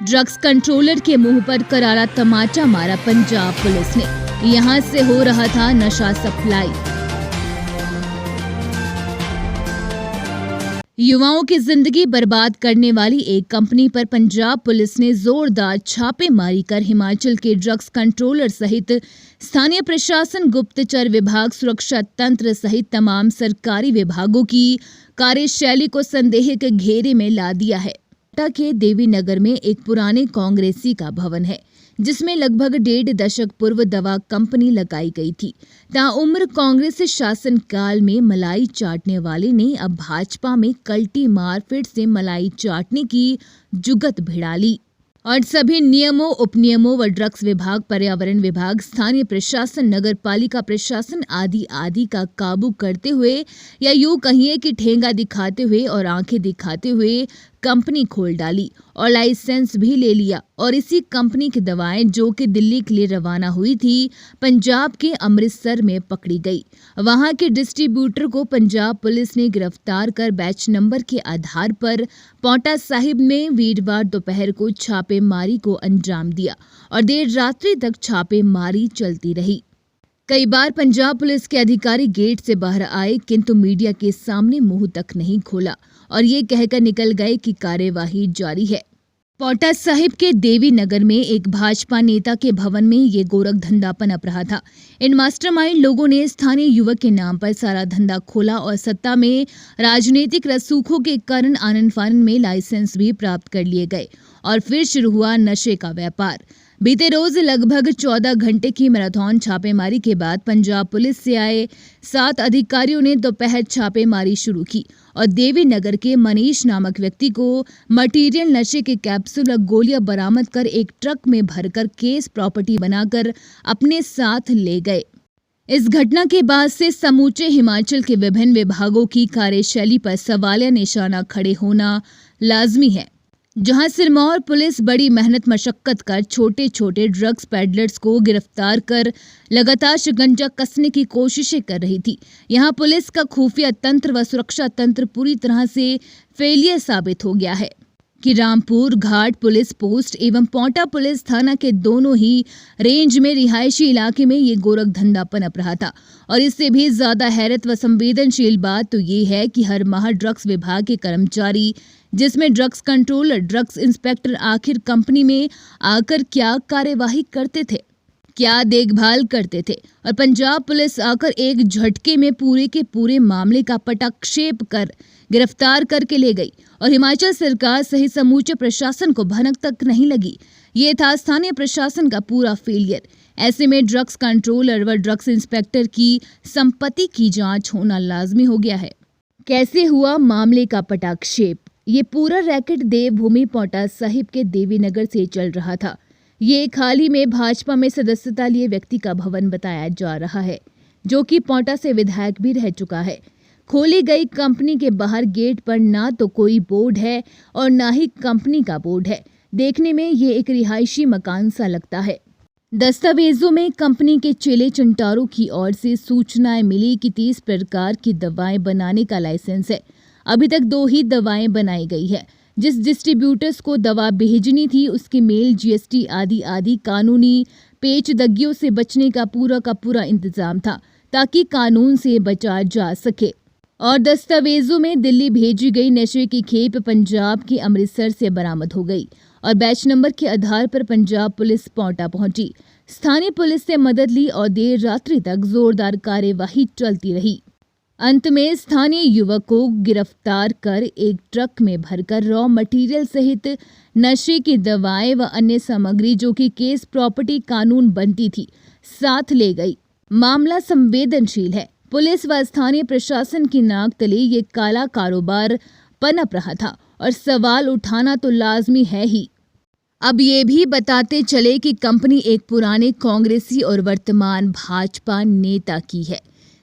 Drugs controller के मुंह पर करारा तमाचा मारा पंजाब पुलिस ने। यहां से हो रहा था नशा सप्लाई। युवाओं की जिंदगी बर्बाद करने वाली एक कंपनी पर पंजाब पुलिस ने जोरदार छापेमारी कर हिमाचल के ड्रग्स कंट्रोलर सहित स्थानीय प्रशासन, गुप्तचर विभाग, सुरक्षा तंत्र सहित तमाम सरकारी विभागों की कार्यशैली को संदेह के घेरे में ला दिया है। कोटा के देवी नगर में एक पुराने कांग्रेसी का भवन है जिसमें लगभग 1.5 दशक पूर्व दवा कंपनी लगाई गई थी। ताउम्र कांग्रेस शासन काल में मलाई चाटने वाले ने अब भाजपा में कल्टी मार फिर से मलाई चाटने की जुगत भिड़ा ली और सभी नियमों, उपनियमों व ड्रग्स विभाग, पर्यावरण विभाग, स्थानीय प्रशासन, नगर पालिका प्रशासन आदि का काबू करते हुए या यूं कहिए कि ठेंगा दिखाते हुए और आंखें दिखाते हुए कंपनी खोल डाली और लाइसेंस भी ले लिया। और इसी कंपनी की दवाएं जो कि दिल्ली के लिए रवाना हुई थी, पंजाब के अमृतसर में पकड़ी गई। वहां के डिस्ट्रीब्यूटर को पंजाब पुलिस ने गिरफ्तार कर बैच नंबर के आधार पर पौंटा साहिब में वीरवार दोपहर को छापेमारी को अंजाम दिया और देर रात्रि तक छापेमारी चलती रही। कई बार पंजाब पुलिस के अधिकारी गेट से बाहर आए किंतु मीडिया के सामने मुंह तक नहीं खोला और ये कहकर निकल गए कि कार्यवाही जारी है। पौंटा साहिब के देवी नगर में एक भाजपा नेता के भवन में ये गोरख धंधा पनप रहा था। इन मास्टरमाइंड लोगों ने स्थानीय युवक के नाम पर सारा धंधा खोला और सत्ता में राजनीतिक रसूखों के कारण आनन फानन में लाइसेंस भी प्राप्त कर लिए गए और फिर शुरू हुआ नशे का व्यापार। बीते रोज लगभग 14 घंटे की मैराथन छापेमारी के बाद पंजाब पुलिस से आए 7 अधिकारियों ने दोपहर छापेमारी शुरू की और देवी नगर के मनीष नामक व्यक्ति को मटेरियल नशे के कैप्सूल और गोलियां बरामद कर एक ट्रक में भरकर केस प्रॉपर्टी बनाकर अपने साथ ले गए। इस घटना के बाद से समूचे हिमाचल के विभिन्न विभागों की कार्यशैली पर सवालिया निशाना खड़े होना लाजमी है। जहां सिरमौर पुलिस बड़ी मेहनत मशक्कत कर छोटे छोटे ड्रग्स पैडलर्स को गिरफ्तार कर लगातार शिकंजा कसने की कोशिशें कर रही थी, यहां पुलिस का खुफिया तंत्र व सुरक्षा तंत्र पूरी तरह से फेलियर साबित हो गया है कि रामपुर घाट पुलिस पोस्ट एवं पौंटा पुलिस थाना के दोनों ही रेंज में रिहायशी इलाके में ये गोरख धंधा पनप रहा था। और इससे भी ज्यादा हैरत व संवेदनशील बात तो ये है कि हर माह ड्रग्स विभाग के कर्मचारी, जिसमें ड्रग्स कंट्रोलर, ड्रग्स इंस्पेक्टर, आखिर कंपनी में आकर क्या कार्यवाही करते थे, क्या देखभाल करते थे। और पंजाब पुलिस आकर एक झटके में पूरे के पूरे मामले का पटाक्षेप कर गिरफ्तार करके ले गई और हिमाचल सरकार सहित समूचे प्रशासन को भनक तक नहीं लगी। ये था स्थानीय प्रशासन का पूरा फेलियर। ऐसे में ड्रग्स कंट्रोलर व ड्रग्स इंस्पेक्टर की संपत्ति की जांच होना लाजमी हो गया है। कैसे हुआ मामले का पटाक्षेप? ये पूरा रैकेट देवभूमि पौंटा साहिब के देवी नगर से चल रहा था। ये एक हाल ही में भाजपा में सदस्यता लिए व्यक्ति का भवन बताया जा रहा है जो कि पौंटा से विधायक भी रह चुका है। खोली गई कंपनी के बाहर गेट पर ना तो कोई बोर्ड है और ना ही कंपनी का बोर्ड है। देखने में ये एक रिहायशी मकान सा लगता है। दस्तावेजों में कंपनी के चेले चंटारों की ओर से सूचनाएं मिली कि 30 प्रकार की दवाएं बनाने का लाइसेंस है। अभी तक 2 ही दवाएं बनाई गई है। जिस डिस्ट्रीब्यूटर्स को दवा भेजनी थी उसके मेल, जीएसटी आदि कानूनी पेचदगियों से बचने का पूरा इंतजाम था ताकि कानून से बचा जा सके। और दस्तावेजों में दिल्ली भेजी गई नशे की खेप पंजाब के अमृतसर से बरामद हो गई और बैच नंबर के आधार पर पंजाब पुलिस पौंटा पहुंची। स्थानीय पुलिस से मदद ली और देर रात्रि तक जोरदार कार्यवाही चलती रही। अंत में स्थानीय युवक को गिरफ्तार कर एक ट्रक में भरकर रॉ मटेरियल सहित नशे की दवाएं व अन्य सामग्री जो कि केस प्रॉपर्टी कानून बनती थी, साथ ले गई। मामला संवेदनशील है। पुलिस व स्थानीय प्रशासन की नाक तले ये काला कारोबार पनप रहा था और सवाल उठाना तो लाजमी है ही। अब ये भी बताते चले कि कंपनी एक पुराने कांग्रेसी और वर्तमान भाजपा नेता की है।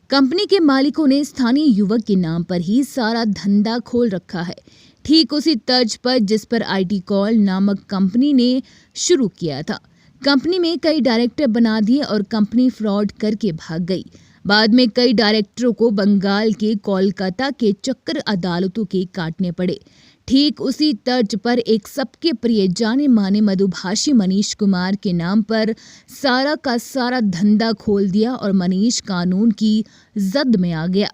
कंपनी के मालिकों ने स्थानीय युवक के नाम पर ही सारा धंधा खोल रखा है, ठीक उसी तर्ज पर जिस पर आईटी कॉल नामक कंपनी ने शुरू किया था। कंपनी में कई डायरेक्टर बना दिए और कंपनी फ्रॉड करके भाग गई। बाद में कई डायरेक्टरों को बंगाल के कोलकाता के चक्कर अदालतों के काटने पड़े। ठीक उसी तर्ज पर एक सबके प्रिय जाने माने मधुभाषी मनीष कुमार के नाम पर सारा का सारा धंधा खोल दिया और मनीष कानून की जद में आ गया।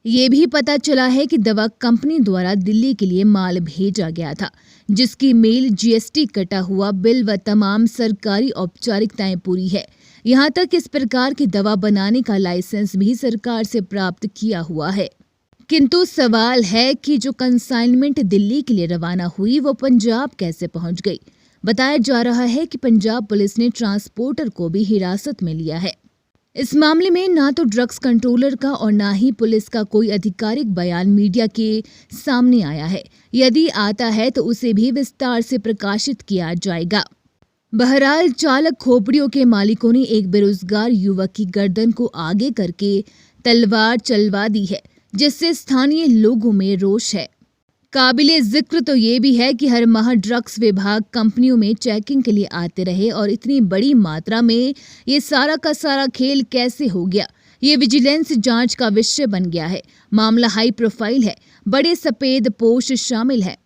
ये भी पता चला है कि दवा कंपनी द्वारा दिल्ली के लिए माल भेजा गया था, जिसकी मेल जीएसटी कटा हुआ बिल व तमाम सरकारी औपचारिकताएं पूरी है। यहाँ तक इस प्रकार की दवा बनाने का लाइसेंस भी सरकार से प्राप्त किया हुआ है। किंतु सवाल है कि जो कंसाइनमेंट दिल्ली के लिए रवाना हुई वो पंजाब कैसे पहुंच गई। बताया जा रहा है कि पंजाब पुलिस ने ट्रांसपोर्टर को भी हिरासत में लिया है। इस मामले में ना तो ड्रग्स कंट्रोलर का और ना ही पुलिस का कोई आधिकारिक बयान मीडिया के सामने आया है। यदि आता है तो उसे भी विस्तार से प्रकाशित किया जाएगा। बहरहाल चालक खोपड़ियों के मालिकों ने एक बेरोजगार युवक की गर्दन को आगे करके तलवार चलवा दी है, जिससे स्थानीय लोगों में रोष है। काबिले जिक्र तो ये भी है कि हर माह ड्रग्स विभाग कंपनियों में चेकिंग के लिए आते रहे और इतनी बड़ी मात्रा में ये सारा का सारा खेल कैसे हो गया, ये विजिलेंस जांच का विषय बन गया है। मामला हाई प्रोफाइल है, बड़े सफेद पोश शामिल है।